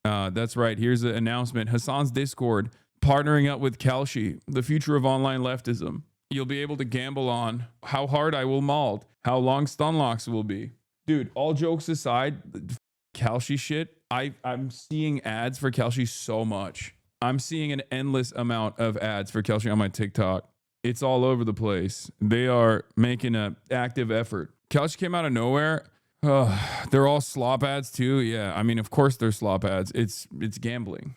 That's right. Here's an announcement. Hasan's Discord partnering up with Kalshi, the future of online leftism. You'll be able to gamble on how hard I will mauled, how long stun locks will be. Dude, all jokes aside, Kalshi shit, I'm seeing ads for Kalshi so much. I'm seeing an endless amount of ads for Kalshi on my TikTok. It's all over the place. They are making an active effort. Kalshi came out of nowhere. They're all slop ads too. Yeah, I mean, of course they're slop ads. It's gambling.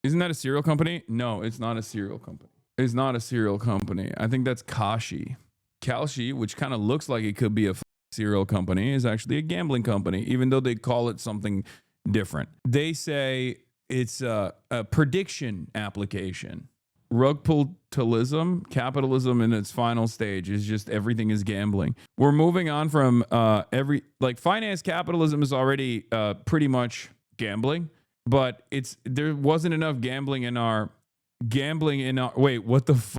Isn't that a cereal company? No, it's not a cereal company. It's not a cereal company. I think that's Kashi. Kalshi, which kind of looks like it could be a cereal company, is actually a gambling company, even though they call it something different. They say it's a prediction application. Rug pull-talism, capitalism in its final stage is just everything is gambling. We're moving on from finance capitalism is already pretty much gambling, but there wasn't enough gambling in our wait, what the fuck?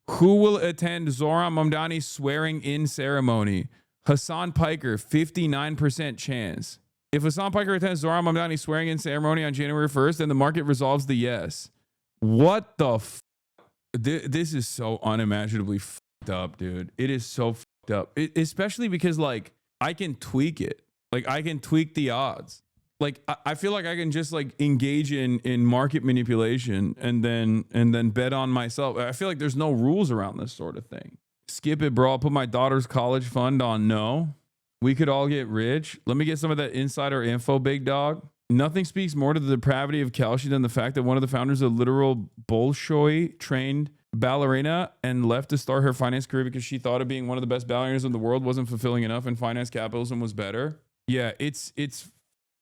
Who will attend Zoran Mamdani's swearing in ceremony? Hasan Piker, 59% chance. If Hasan Piker attends Zoran Mamdani's swearing in ceremony on January 1st, then the market resolves the yes. What the f? This is so unimaginably fucked up, dude. It is so fucked up. Especially because, like, I can tweak it. Like, I can tweak the odds. Like, I feel like I can just, like, engage in market manipulation and then bet on myself. I feel like there's no rules around this sort of thing. Skip it, bro. I'll put my daughter's college fund on no. We could all get rich. Let me get some of that insider info, big dog. Nothing speaks more to the depravity of Kalshi than the fact that one of the founders of literal Bolshoi trained ballerina and left to start her finance career because she thought of being one of the best ballerinas in the world wasn't fulfilling enough and finance capitalism was better. Yeah, it's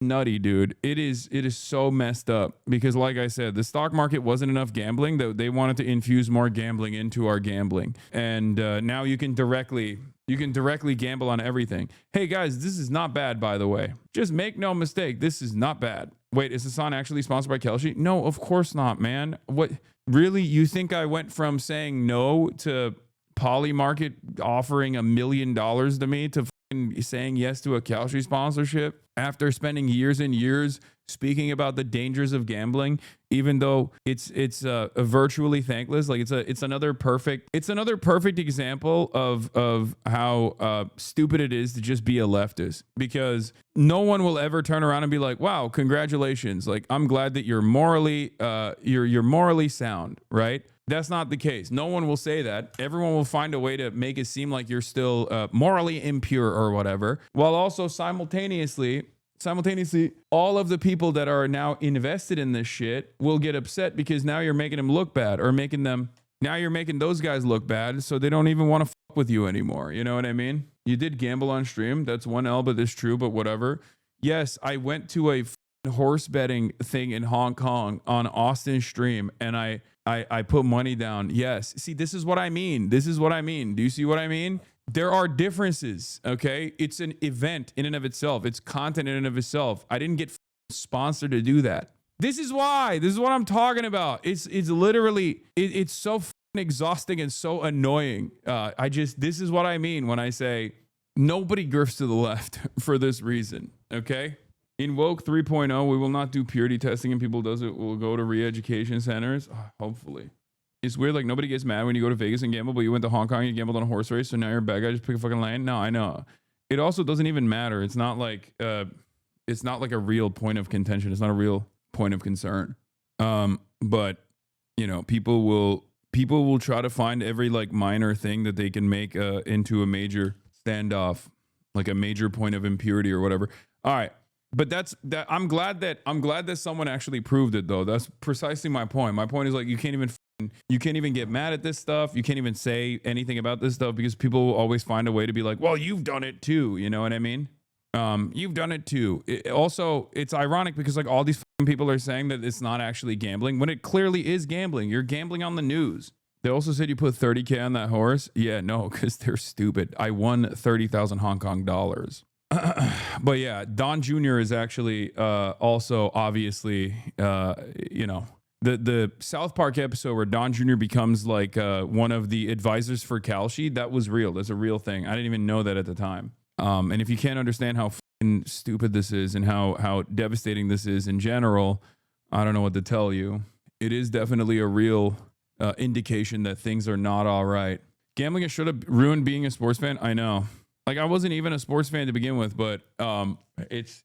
nutty, dude. It is so messed up because, like I said, the stock market wasn't enough gambling. That they wanted to infuse more gambling into our gambling, and now you can directly gamble on everything. Hey guys, this is not bad, by the way. Just make no mistake, this is not bad. Wait, is Hasan actually sponsored by Kalshi? No, of course not, man. What, really? You think I went from saying no to Polymarket offering $1 million to me to saying yes to a Kalshi sponsorship after spending years and years speaking about the dangers of gambling, even though it's virtually thankless? Like it's another perfect example of how stupid it is to just be a leftist, because no one will ever turn around and be like, wow, congratulations, like I'm glad that you're morally you're morally sound, right? That's not the case. No one will say that. Everyone will find a way to make it seem like you're still morally impure or whatever, while also simultaneously, all of the people that are now invested in this shit will get upset because now you're making them look bad, or now you're making those guys look bad, so they don't even want to fuck with you anymore. You know what I mean? You did gamble on stream. That's one L, but it's true, but whatever. Yes, I went to a horse betting thing in Hong Kong on Austin's stream, and I put money down. Yes. See, this is what I mean. Do you see what I mean? There are differences, okay? It's an event in and of itself. It's content in and of itself. I didn't get sponsored to do that. This is why. This is what I'm talking about. It's literally, it's so exhausting and so annoying. This is what I mean when I say nobody grifts to the left for this reason, okay? In Woke 3.0, we will not do purity testing and people will go to re-education centers. Hopefully. It's weird, like nobody gets mad when you go to Vegas and gamble, but you went to Hong Kong and you gambled on a horse race, so now you're a bad guy, just pick a fucking lane. No, I know. It also doesn't even matter. It's not like a real point of contention. It's not a real point of concern. But you know, people will try to find every like minor thing that they can make into a major standoff, like a major point of impurity or whatever. All right. But I'm glad that someone actually proved it, though. That's precisely my point. My point is, like, you can't even get mad at this stuff. You can't even say anything about this stuff because people will always find a way to be like, well, you've done it too. You know what I mean? You've done it too. It's ironic because like all these people are saying that it's not actually gambling when it clearly is gambling. You're gambling on the news. They also said you put 30K on that horse. Yeah, no, because they're stupid. I won 30,000 Hong Kong dollars. But yeah, Don Jr. is actually also obviously, the South Park episode where Don Jr. becomes like one of the advisors for Kalshi. That was real. That's a real thing. I didn't even know that at the time. And if you can't understand how stupid this is and how devastating this is in general, I don't know what to tell you. It is definitely a real indication that things are not all right. Gambling it should have ruined being a sports fan. I know. Like I wasn't even a sports fan to begin with, but it's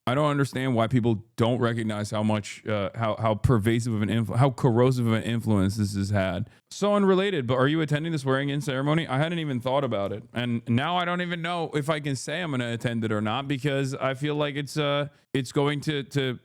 I don't understand why people don't recognize how much how pervasive of an how corrosive of an influence this has had. So unrelated, but are you attending the swearing-in ceremony? I hadn't even thought about it, and now I don't even know if I can say I'm going to attend it or not because I feel like it's going to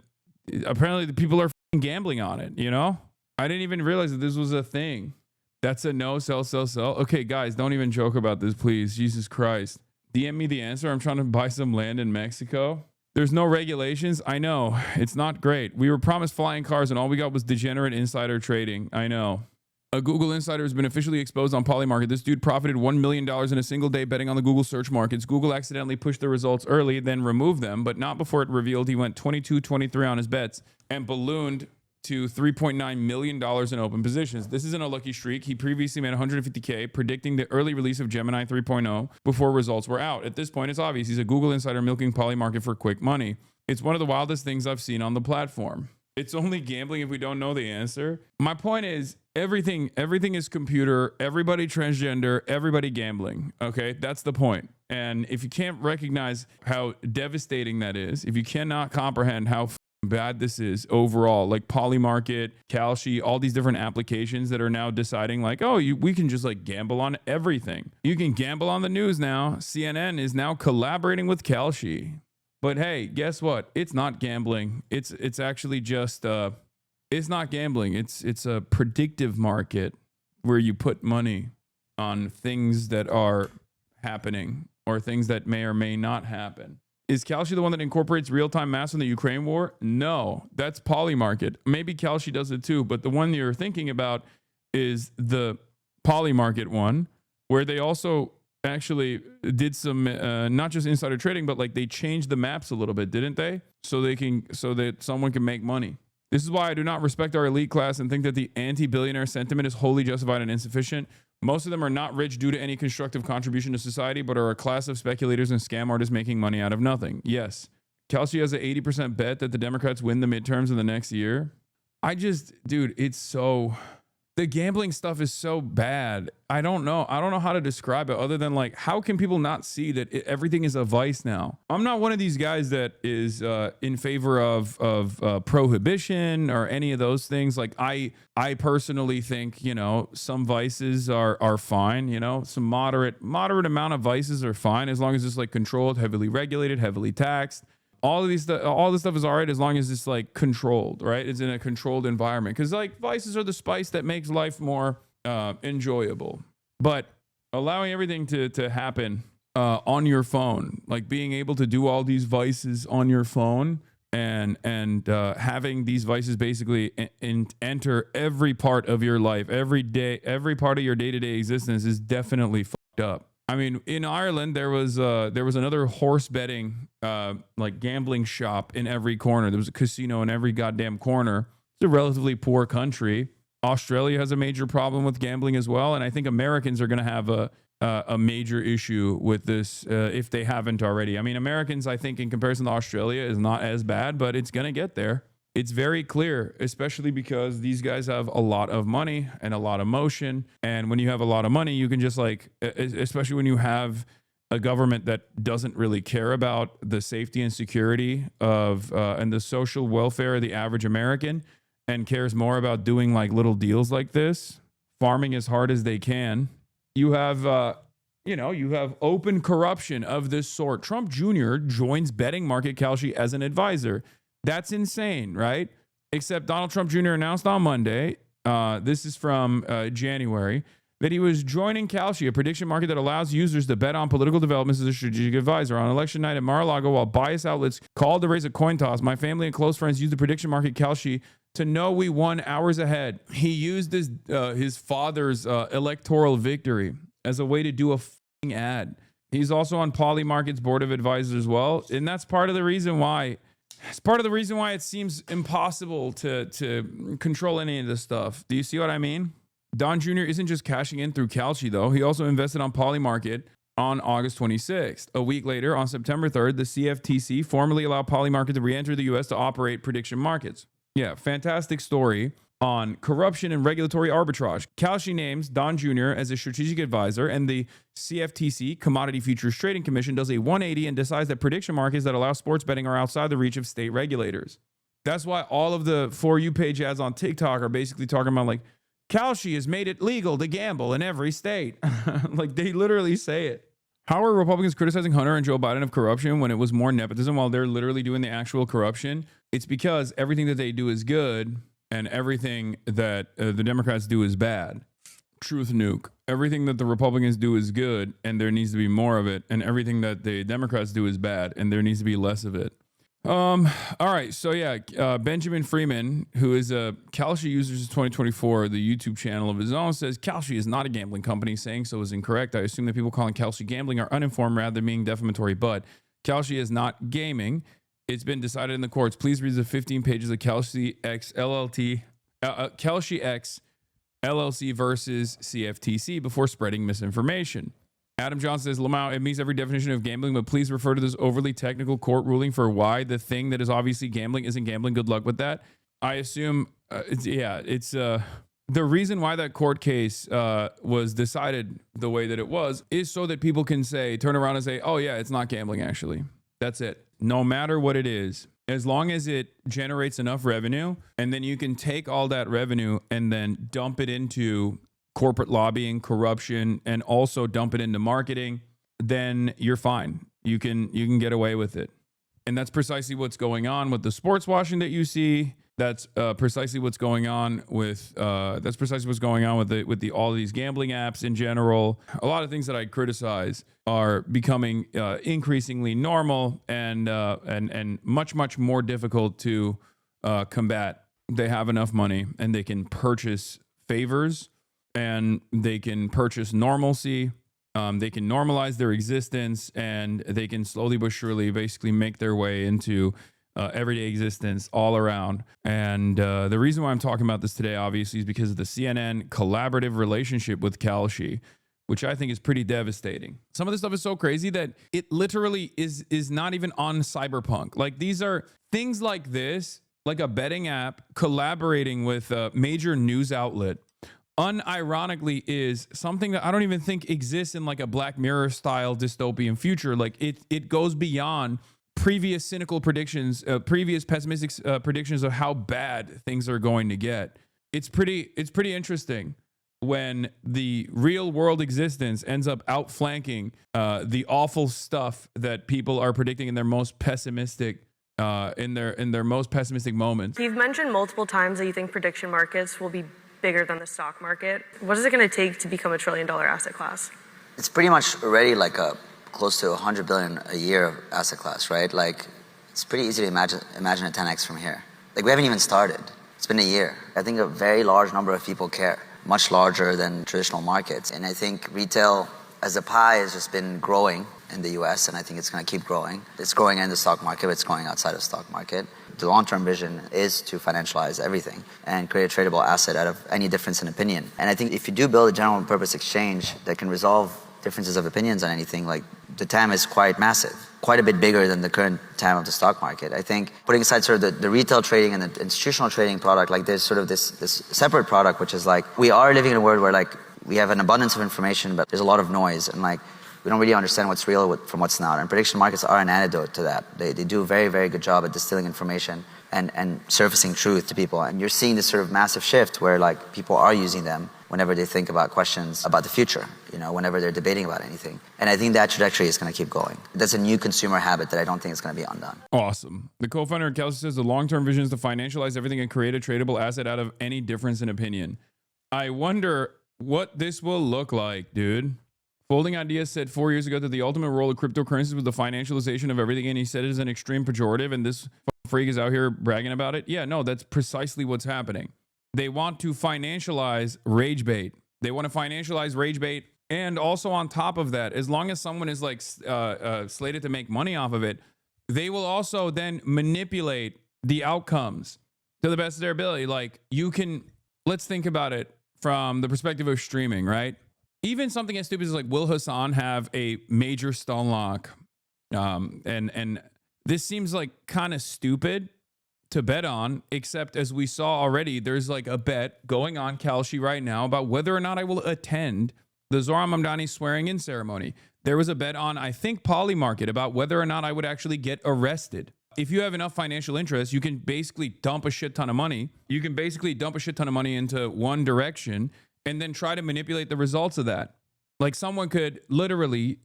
apparently the people are gambling on it. You know, I didn't even realize that this was a thing. That's a no, sell. Okay, guys, don't even joke about this, please. Jesus Christ. DM me the answer. I'm trying to buy some land in Mexico. There's no regulations. I know. It's not great. We were promised flying cars and all we got was degenerate insider trading. I know. A Google insider has been officially exposed on Polymarket. This dude profited $1 million in a single day betting on the Google search markets. Google accidentally pushed the results early, then removed them, but not before it revealed he went 22-23 on his bets and ballooned to $3.9 million in open positions. This isn't a lucky streak. He previously made $150K predicting the early release of Gemini 3.0 before results were out. At this point, it's obvious he's a Google insider milking Polymarket for quick money. It's one of the wildest things I've seen on the platform. It's only gambling if we don't know the answer. My point is everything is computer, everybody transgender, everybody gambling. Okay, that's the point. And if you can't recognize how devastating that is, if you cannot comprehend how bad this is overall, like Polymarket, Kalshi, all these different applications that are now deciding like, oh, we can just like gamble on everything. You can gamble on the news now. CNN is now collaborating with Kalshi. But hey, guess what? It's not gambling. It's actually just it's not gambling. It's a predictive market where you put money on things that are happening or things that may or may not happen. Is Kalshi the one that incorporates real-time maps in the Ukraine war? No, that's Polymarket. Maybe Kalshi does it too, but the one you're thinking about is the Polymarket one, where they also actually did some not just insider trading, but like they changed the maps a little bit, didn't they? So that someone can make money. This is why I do not respect our elite class and think that the anti-billionaire sentiment is wholly justified and insufficient. Most of them are not rich due to any constructive contribution to society, but are a class of speculators and scam artists making money out of nothing. Yes. Kalshi has an 80% bet that the Democrats win the midterms in the next year. Dude, it's so... The gambling stuff is so bad. I don't know how to describe it other than like, how can people not see that everything is a vice now? I'm not one of these guys that is in favor of prohibition or any of those things. Like I personally think, you know, some vices are fine. You know, some moderate amount of vices are fine as long as it's like controlled, heavily regulated, heavily taxed. All this stuff is all right as long as it's like controlled, right? It's in a controlled environment because like vices are the spice that makes life more enjoyable. But allowing everything to happen on your phone, like being able to do all these vices on your phone and having these vices basically enter every part of your life, every day, every part of your day-to-day existence is definitely fucked up. I mean, in Ireland, there was another horse betting, like gambling shop in every corner. There was a casino in every goddamn corner. It's a relatively poor country. Australia has a major problem with gambling as well. And I think Americans are going to have a major issue with this if they haven't already. I mean, Americans, I think in comparison to Australia is not as bad, but it's going to get there. It's very clear, especially because these guys have a lot of money and a lot of motion. And when you have a lot of money, you can just like, especially when you have a government that doesn't really care about the safety and security of and the social welfare of the average American and cares more about doing like little deals like this, farming as hard as they can. You have open corruption of this sort. Trump Jr. joins betting market Kalshi as an advisor. That's insane, right? Except Donald Trump Jr. announced on Monday, this is from January, that he was joining Kalshi, a prediction market that allows users to bet on political developments as a strategic advisor. On election night at Mar-a-Lago, while biased outlets called to raise a coin toss, my family and close friends used the prediction market Kalshi to know we won hours ahead. He used his father's electoral victory as a way to do a f***ing ad. He's also on Polymarket's board of advisors as well, and that's part of the reason why... It's part of the reason why it seems impossible to control any of this stuff. Do you see what I mean? Don Jr. isn't just cashing in through Kalshi, though. He also invested on Polymarket on August 26th. A week later, on September 3rd, the CFTC formally allowed Polymarket to re-enter the U.S. to operate prediction markets. Yeah, fantastic story on corruption and regulatory arbitrage. Kalshi names Don Jr. as a strategic advisor, and the CFTC, Commodity Futures Trading Commission, does a 180 and decides that prediction markets that allow sports betting are outside the reach of state regulators. That's why all of the For You page ads on TikTok are basically talking about like, Kalshi has made it legal to gamble in every state. Like they literally say it. How are Republicans criticizing Hunter and Joe Biden of corruption when it was more nepotism while they're literally doing the actual corruption? It's because everything that they do is good and everything that the Democrats do is bad. Truth nuke. Everything that the Republicans do is good and there needs to be more of it. And everything that the Democrats do is bad and there needs to be less of it. All right. So yeah, Benjamin Freeman, who is a Kalshi Users 2024, the YouTube channel of his own, says Kalshi is not a gambling company. Saying so is incorrect. I assume that people calling Kalshi gambling are uninformed rather than being defamatory, but Kalshi is not gaming. It's been decided in the courts. Please read the 15 pages of Kalshi X LLC versus CFTC before spreading misinformation. Adam Johnson says, Lamau, it meets every definition of gambling, but please refer to this overly technical court ruling for why the thing that is obviously gambling isn't gambling. Good luck with that. I assume, it's the reason why that court case was decided the way that it was is so that people can turn around and say, oh yeah, it's not gambling actually. That's it. No matter what it is, as long as it generates enough revenue, and then you can take all that revenue and then dump it into corporate lobbying, corruption, and also dump it into marketing, then you're fine. You can get away with it. And that's precisely what's going on with the sports washing that you see. That's precisely what's going on with all these gambling apps in general. A lot of things that I criticize are becoming increasingly normal and much more difficult to combat. They have enough money and they can purchase favors and they can purchase normalcy. They can normalize their existence and they can slowly but surely basically make their way into everyday existence all around. And the reason why I'm talking about this today, obviously, is because of the CNN collaborative relationship with Kalshi, which I think is pretty devastating. Some of this stuff is so crazy that it literally is not even on Cyberpunk. Like these are things like this, like a betting app collaborating with a major news outlet, unironically is something that I don't even think exists in like a Black Mirror style dystopian future. Like it goes beyond previous cynical predictions, previous pessimistic predictions of how bad things are going to get. It's pretty interesting when the real world existence ends up outflanking the awful stuff that people are predicting in their most pessimistic in their most pessimistic moments. You've mentioned multiple times that you think prediction markets will be bigger than the stock market. What is it going to take to become $1 trillion asset class? It's pretty much already like close to 100 billion a year asset class, right? Like it's pretty easy to imagine a 10x from here. Like we haven't even started. It's been a year. I think a very large number of people care, much larger than traditional markets. And I think retail as a pie has just been growing in the US, and I think it's going to keep growing. It's growing in the stock market, but it's growing outside of the stock market. The long-term vision is to financialize everything and create a tradable asset out of any difference in opinion. And I think if you do build a general purpose exchange that can resolve differences of opinions on anything, like the TAM is quite massive, quite a bit bigger than the current TAM of the stock market. I think putting aside sort of the retail trading and the institutional trading product, like there's sort of this separate product, which is like, we are living in a world where like we have an abundance of information, but there's a lot of noise, and like we don't really understand what's real from what's not. And prediction markets are an antidote to that. They do a very, very good job at distilling information and surfacing truth to people. And you're seeing this sort of massive shift where like people are using them whenever they think about questions about the future, whenever they're debating about anything. And I think that trajectory is going to keep going. That's a new consumer habit that I don't think is going to be undone. Awesome. The co-founder of Kalshi says the long-term vision is to financialize everything and create a tradable asset out of any difference in opinion. I wonder what this will look like, dude. Folding Ideas said 4 years ago that the ultimate role of cryptocurrencies was the financialization of everything, and he said it is an extreme pejorative, and this freak is out here bragging about it. Yeah, no, that's precisely what's happening. They want to financialize rage bait. They want to financialize rage bait, and also on top of that, as long as someone is like slated to make money off of it, they will also then manipulate the outcomes to the best of their ability. Like let's think about it from the perspective of streaming, right? Even something as stupid as like, will Hasan have a major stun lock? And this seems like kind of stupid to bet on, except as we saw already, there's like a bet going on Kalshi right now about whether or not I will attend the Zohran Mamdani swearing in ceremony. There was a bet on, I think, Polymarket about whether or not I would actually get arrested. If you have enough financial interest, you can basically dump a shit ton of money. You can basically dump a shit ton of money into one direction and then try to manipulate the results of that. Like someone could literally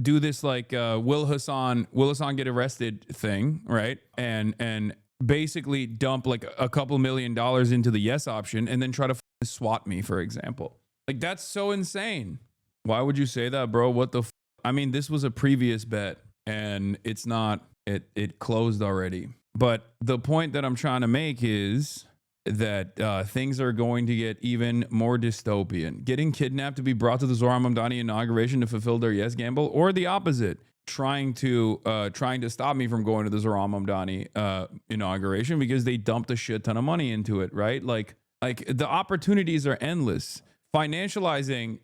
do this like will Hasan get arrested thing, right? And basically dump like a couple $1 million into the yes option and then try to swat me, for example. Like that's so insane. Why would you say that, bro? What the I mean, this was a previous bet and it's not, it closed already. But the point that I'm trying to make is that things are going to get even more dystopian. Getting kidnapped to be brought to the Zohran Mamdani inauguration to fulfill their yes gamble, or the opposite, trying to stop me from going to the Zohran Mamdani inauguration because they dumped a shit ton of money into it, right? Like the opportunities are endless. Financializing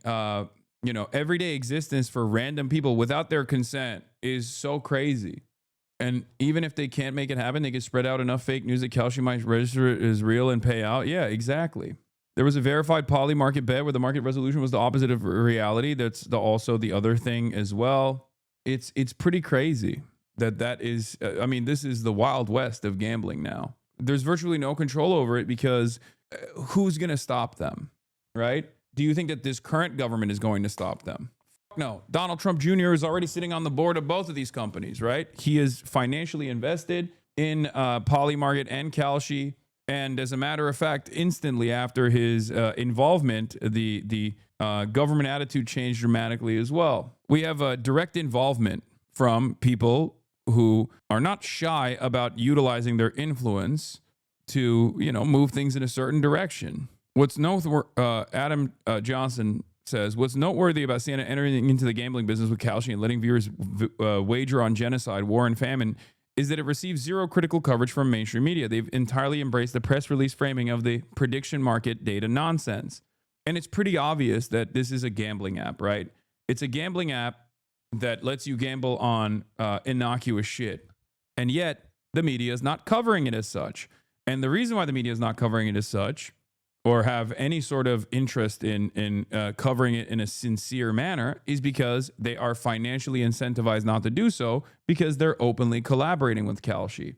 everyday existence for random people without their consent is so crazy. And even if they can't make it happen, they can spread out enough fake news that Kalshi might register it as real and pay out. Yeah, exactly. There was a verified poly market bet where the market resolution was the opposite of reality. That's also the other thing as well. It's pretty crazy that is, I mean, this is the Wild West of gambling now. There's virtually no control over it because who's going to stop them, right? Do you think that this current government is going to stop them? No. Donald Trump Jr. is already sitting on the board of both of these companies, right? He is financially invested in Polymarket and Kalshi. And as a matter of fact, instantly after his involvement, the government attitude changed dramatically as well. We have a direct involvement from people who are not shy about utilizing their influence to, move things in a certain direction. What's noteworthy, Adam Johnson says, what's noteworthy about CNN entering into the gambling business with Kalshi and letting viewers wager on genocide, war, and famine is that it receives zero critical coverage from mainstream media. They've entirely embraced the press release framing of the prediction market data nonsense. And it's pretty obvious that this is a gambling app, right? It's a gambling app that lets you gamble on innocuous shit. And yet the media is not covering it as such. And the reason why the media is not covering it as such, or have any sort of interest in covering it in a sincere manner, is because they are financially incentivized not to do so because they're openly collaborating with Kalshi.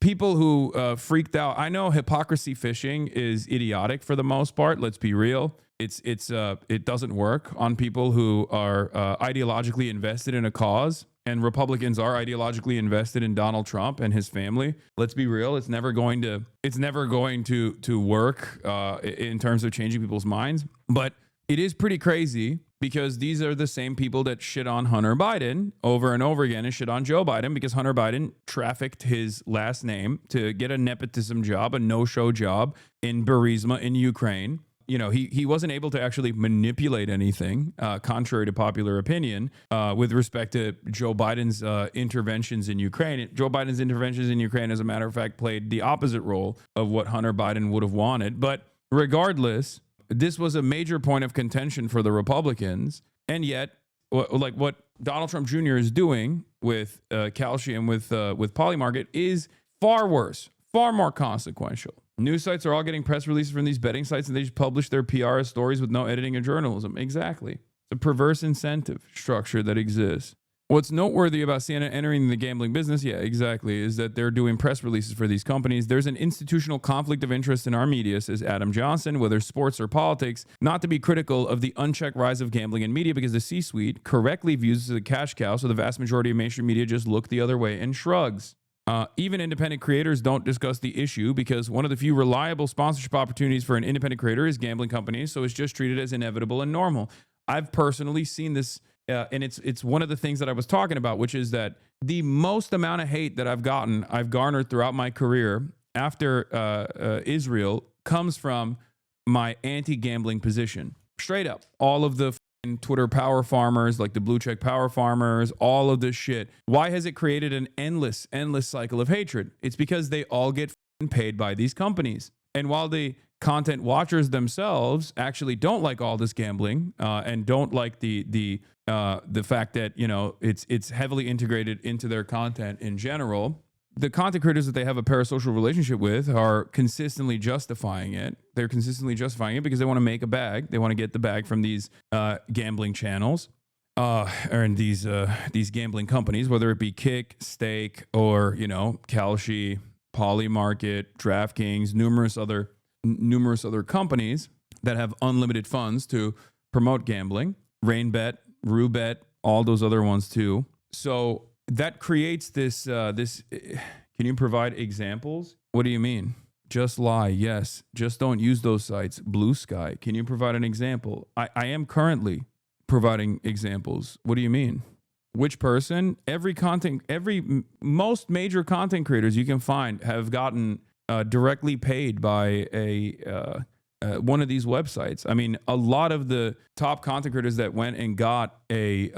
People who freaked out, I know hypocrisy fishing is idiotic for the most part. Let's be real. It doesn't work on people who are ideologically invested in a cause. And Republicans are ideologically invested in Donald Trump and his family. Let's be real. It's never going to work in terms of changing people's minds. But it is pretty crazy because these are the same people that shit on Hunter Biden over and over again and shit on Joe Biden because Hunter Biden trafficked his last name to get a nepotism job, a no-show job in Burisma in Ukraine. He wasn't able to actually manipulate anything, contrary to popular opinion, with respect to Joe Biden's interventions in Ukraine. Joe Biden's interventions in Ukraine, as a matter of fact, played the opposite role of what Hunter Biden would have wanted. But regardless, this was a major point of contention for the Republicans. And yet, like what Donald Trump Jr. is doing with Kalshi and with Polymarket is far worse, far more consequential. News sites are all getting press releases from these betting sites and they just publish their PR stories with no editing or journalism. Exactly. It's a perverse incentive structure that exists. What's noteworthy about CNN entering the gambling business, yeah, exactly, is that they're doing press releases for these companies. There's an institutional conflict of interest in our media, says Adam Johnson, whether sports or politics, not to be critical of the unchecked rise of gambling in media because the C-suite correctly views it as a cash cow, so the vast majority of mainstream media just look the other way and shrugs. Even independent creators don't discuss the issue because one of the few reliable sponsorship opportunities for an independent creator is gambling companies, so it's just treated as inevitable and normal. I've personally seen this, and it's one of the things that I was talking about, which is that the most amount of hate that I've garnered throughout my career after Israel comes from my anti-gambling position. Straight up. All of the Twitter power farmers, like the blue check power farmers, all of this shit. Why has it created an endless cycle of hatred? It's because they all get paid by these companies. And while the content watchers themselves actually don't like all this gambling and don't like the fact that, you know, it's heavily integrated into their content in general, the content creators that they have a parasocial relationship with are consistently justifying it. They're consistently justifying it because they want to make a bag. They want to get the bag from these gambling channels or these gambling companies, whether it be Kick, Stake, or, you know, Kalshi, Polymarket, DraftKings, numerous other companies that have unlimited funds to promote gambling. RainBet, RuBet, all those other ones too. So that creates this. Can you provide examples? What do you mean? Just lie. Yes. Just don't use those sites. Blue Sky. Can you provide an example? I am currently providing examples. What do you mean? Which person? Most major content creators you can find have gotten directly paid by one of these websites. I mean, a lot of the top content creators that went and got a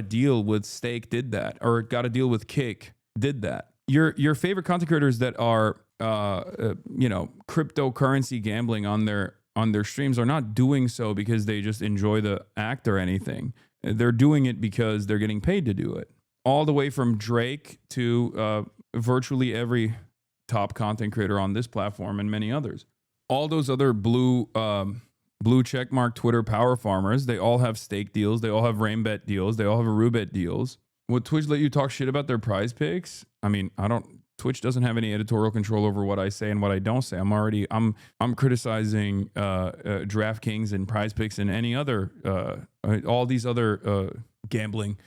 deal with Stake did that, or got a deal with Kick did that. Your favorite content creators that are cryptocurrency gambling on their streams are not doing so because they just enjoy the act or anything. They're doing it because they're getting paid to do it. All the way from Drake to virtually every top content creator on this platform and many others. All those other blue checkmark Twitter power farmers, they all have Stake deals. They all have RainBet deals. They all have RuBet deals. Would Twitch let you talk shit about their prize picks? I mean, Twitch doesn't have any editorial control over what I say and what I don't say. I'm criticizing DraftKings and prize picks and any other, all these other gambling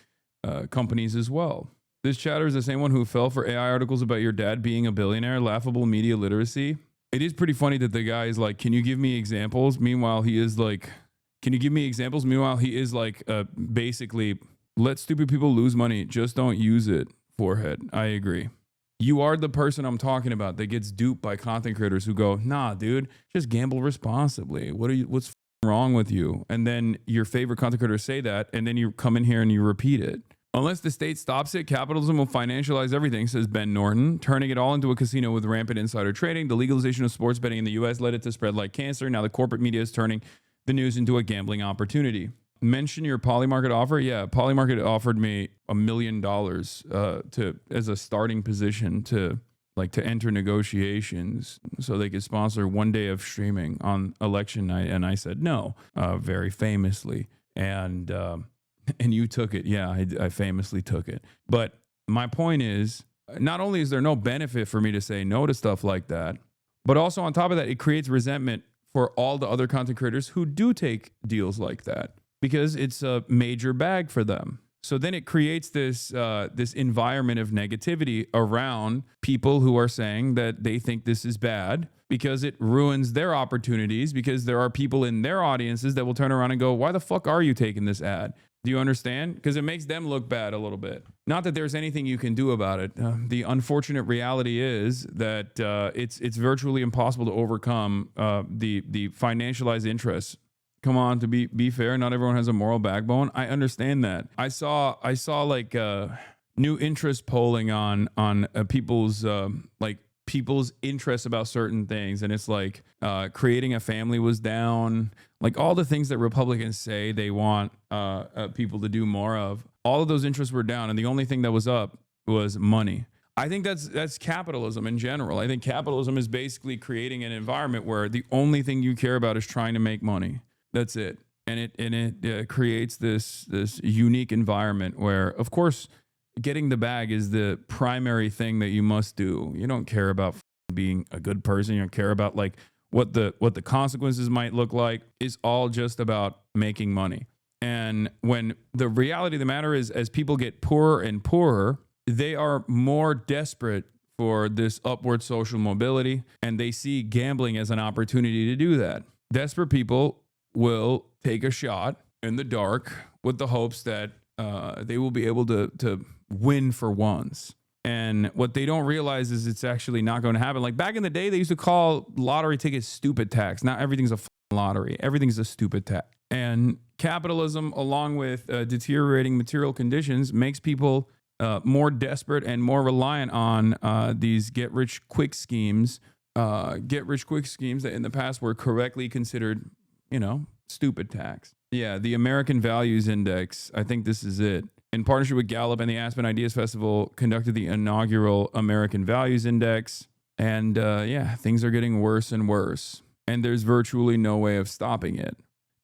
companies as well. This chatter is the same one who fell for AI articles about your dad being a billionaire, laughable media literacy. It is pretty funny that the guy is like, can you give me examples? Meanwhile, he is like, basically, let stupid people lose money. Just don't use it. Forehead. I agree. You are the person I'm talking about that gets duped by content creators who go, nah, dude, just gamble responsibly. What's wrong with you? And then your favorite content creators say that, and then you come in here and you repeat it. Unless the state stops it, capitalism will financialize everything, says Ben Norton, turning it all into a casino with rampant insider trading. The legalization of sports betting in the U.S. led it to spread like cancer. Now the corporate media is turning the news into a gambling opportunity. Mention your Polymarket offer. Yeah, Polymarket offered me $1 million as a starting position to enter negotiations so they could sponsor one day of streaming on election night, and I said no, very famously, and you took it. Yeah, I famously took it. But my point is, not only is there no benefit for me to say no to stuff like that, but also on top of that, it creates resentment for all the other content creators who do take deals like that, because it's a major bag for them. So then it creates this environment of negativity around people who are saying that they think this is bad, because it ruins their opportunities, because there are people in their audiences that will turn around and go, why the fuck are you taking this ad? Do you understand? Because it makes them look bad a little bit. Not that there's anything you can do about it. The unfortunate reality is that it's virtually impossible to overcome the financialized interests. Come on, to be fair, not everyone has a moral backbone. I understand that. I saw like new interest polling on people's people's interests about certain things, and it's like creating a family was down. Like all the things that Republicans say they want people to do more of, all of those interests were down, and the only thing that was up was money. I think that's capitalism in general. I think capitalism is basically creating an environment where the only thing you care about is trying to make money. That's it. And it creates this unique environment where, of course, getting the bag is the primary thing that you must do. You don't care about being a good person. You don't care about like what the consequences might look like. It's all just about making money. And when the reality of the matter is, as people get poorer and poorer, they are more desperate for this upward social mobility, and they see gambling as an opportunity to do that. Desperate people will take a shot in the dark with the hopes that they will be able to win for once. And what they don't realize is it's actually not going to happen. Like back in the day, they used to call lottery tickets stupid tax. Now everything's a lottery. Everything's a stupid tax. And capitalism, along with deteriorating material conditions, makes people more desperate and more reliant on these get-rich-quick schemes get rich quick schemes that in the past were correctly considered, stupid tax. Yeah, the American Values Index. I think this is it. In partnership with Gallup and the Aspen Ideas Festival, conducted the inaugural American Values Index. And things are getting worse and worse. And there's virtually no way of stopping it.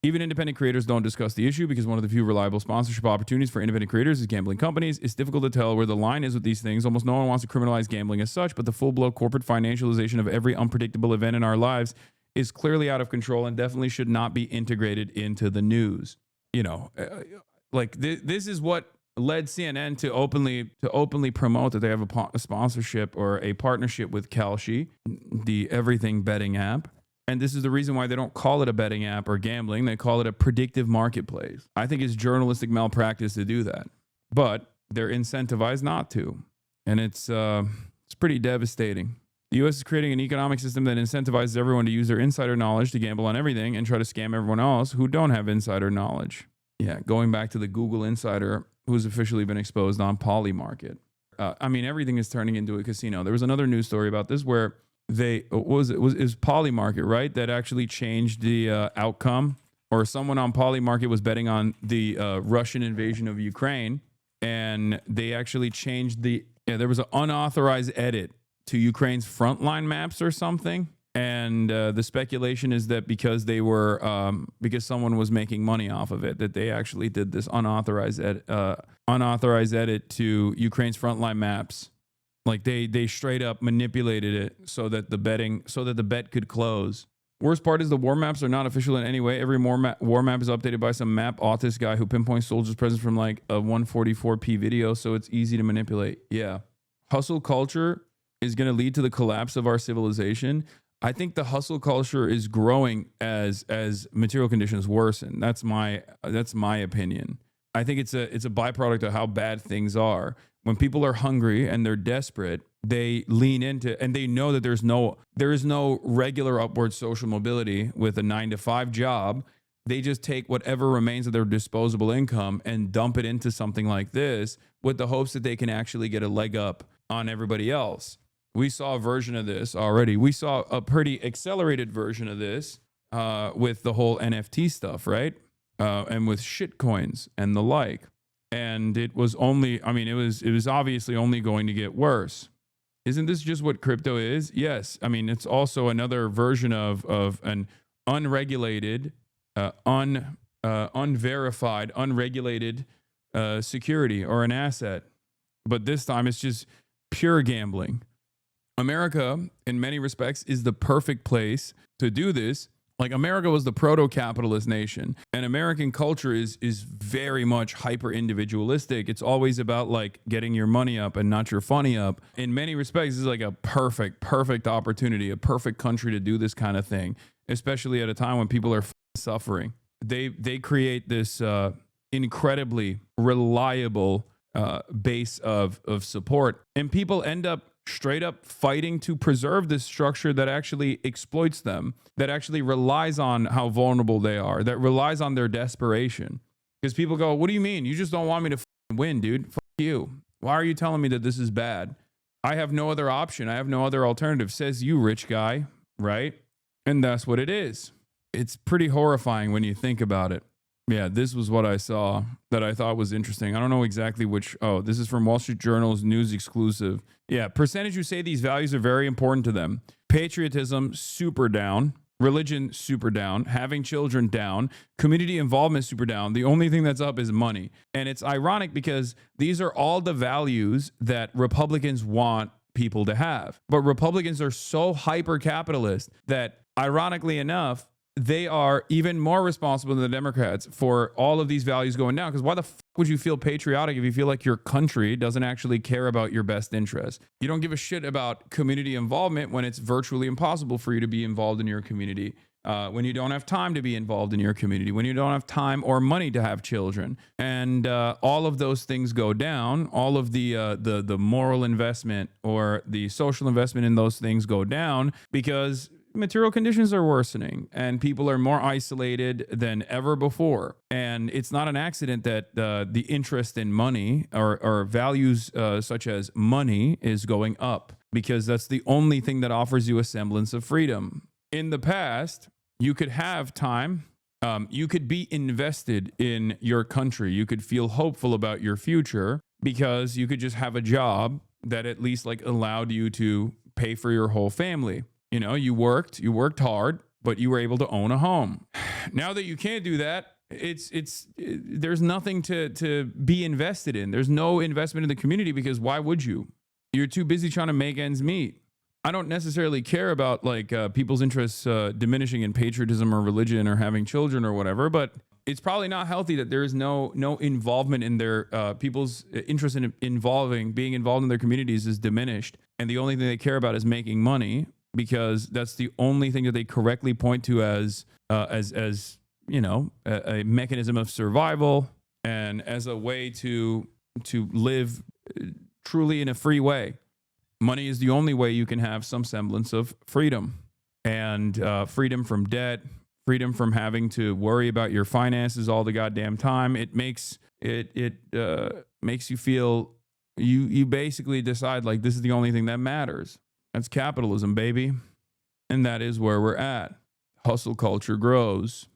Even independent creators don't discuss the issue because one of the few reliable sponsorship opportunities for independent creators is gambling companies. It's difficult to tell where the line is with these things. Almost no one wants to criminalize gambling as such, but the full-blown corporate financialization of every unpredictable event in our lives is clearly out of control and definitely should not be integrated into the news. This is what led CNN to openly promote that they have a sponsorship or a partnership with Kalshi, the everything betting app. And this is the reason why they don't call it a betting app or gambling. They call it a predictive marketplace. I think it's journalistic malpractice to do that. But they're incentivized not to. And it's pretty devastating. The U.S. is creating an economic system that incentivizes everyone to use their insider knowledge to gamble on everything and try to scam everyone else who don't have insider knowledge. Yeah, going back to the Google insider who's officially been exposed on Polymarket. Everything is turning into a casino. There was another news story about this where it was Polymarket, right? That actually changed the outcome, or someone on Polymarket was betting on the Russian invasion of Ukraine, and they actually changed there was an unauthorized edit to Ukraine's frontline maps or something. And the speculation is that because someone was making money off of it, that they actually did this unauthorized edit to Ukraine's frontline maps. Like they straight up manipulated it so that the bet could close. Worst part is the war maps are not official in any way. Every war map is updated by some map autist guy who pinpoints soldiers' presence from like a 144p video, so it's easy to manipulate. Yeah. Hustle culture is going to lead to the collapse of our civilization. I think the hustle culture is growing as material conditions worsen. That's my opinion. I think it's a byproduct of how bad things are. When people are hungry and they're desperate, they lean into, and they know that there is no regular upward social mobility with a 9-to-5 job. They just take whatever remains of their disposable income and dump it into something like this with the hopes that they can actually get a leg up on everybody else. We saw a version of this already. We saw a pretty accelerated version of this with the whole NFT stuff, right? And with shit coins and the like. And it was obviously only going to get worse. Isn't this just what crypto is? Yes. It's also another version of an unregulated, unverified, unregulated security or an asset. But this time it's just pure gambling. America, in many respects, is the perfect place to do this. Like, America was the proto-capitalist nation, and American culture is very much hyper-individualistic. It's always about like getting your money up and not your funny up. In many respects, this is like a perfect opportunity, a perfect country to do this kind of thing, especially at a time when people are suffering. They create this incredibly reliable base of support, and people end up straight up fighting to preserve this structure that actually exploits them, that actually relies on how vulnerable they are, that relies on their desperation. Because people go, what do you mean? You just don't want me to win, dude. Fuck you. Why are you telling me that this is bad? I have no other option. I have no other alternative, says you, rich guy, right? And that's what it is. It's pretty horrifying when you think about it. Yeah, this was what I saw that I thought was interesting. I don't know exactly which. Oh, this is from Wall Street Journal's news exclusive. Yeah, percentage who say these values are very important to them. Patriotism, super down. Religion, super down. Having children, down. Community involvement, super down. The only thing that's up is money. And it's ironic because these are all the values that Republicans want people to have. But Republicans are so hyper-capitalist that, ironically enough, they are even more responsible than the Democrats for all of these values going down. Because why the fuck would you feel patriotic if you feel like your country doesn't actually care about your best interest? You don't give a shit about community involvement when it's virtually impossible for you to be involved in your community, when you don't have time to be involved in your community, when you don't have time or money to have children. And all of those things go down. All of the moral investment or the social investment in those things go down because material conditions are worsening and people are more isolated than ever before. And it's not an accident that the interest in money or values such as money is going up. because that's the only thing that offers you a semblance of freedom. In the past, you could have time. You could be invested in your country. You could feel hopeful about your future because you could just have a job that at least like allowed you to pay for your whole family. You know, you worked hard, but you were able to own a home. Now that you can't do that, there's nothing to be invested in. There's no investment in the community because why would you? You're too busy trying to make ends meet. I don't necessarily care about like people's interests diminishing in patriotism or religion or having children or whatever, but it's probably not healthy that there is no involvement in their people's interest in being involved in their communities is diminished, and the only thing they care about is making money because that's the only thing that they correctly point to as you know, a mechanism of survival and as a way to live truly in a free way. Money is the only way you can have some semblance of freedom, and freedom from debt, freedom from having to worry about your finances all the goddamn time. It makes you feel you basically decide like this is the only thing that matters. That's capitalism, baby. And that is where we're at. Hustle culture grows.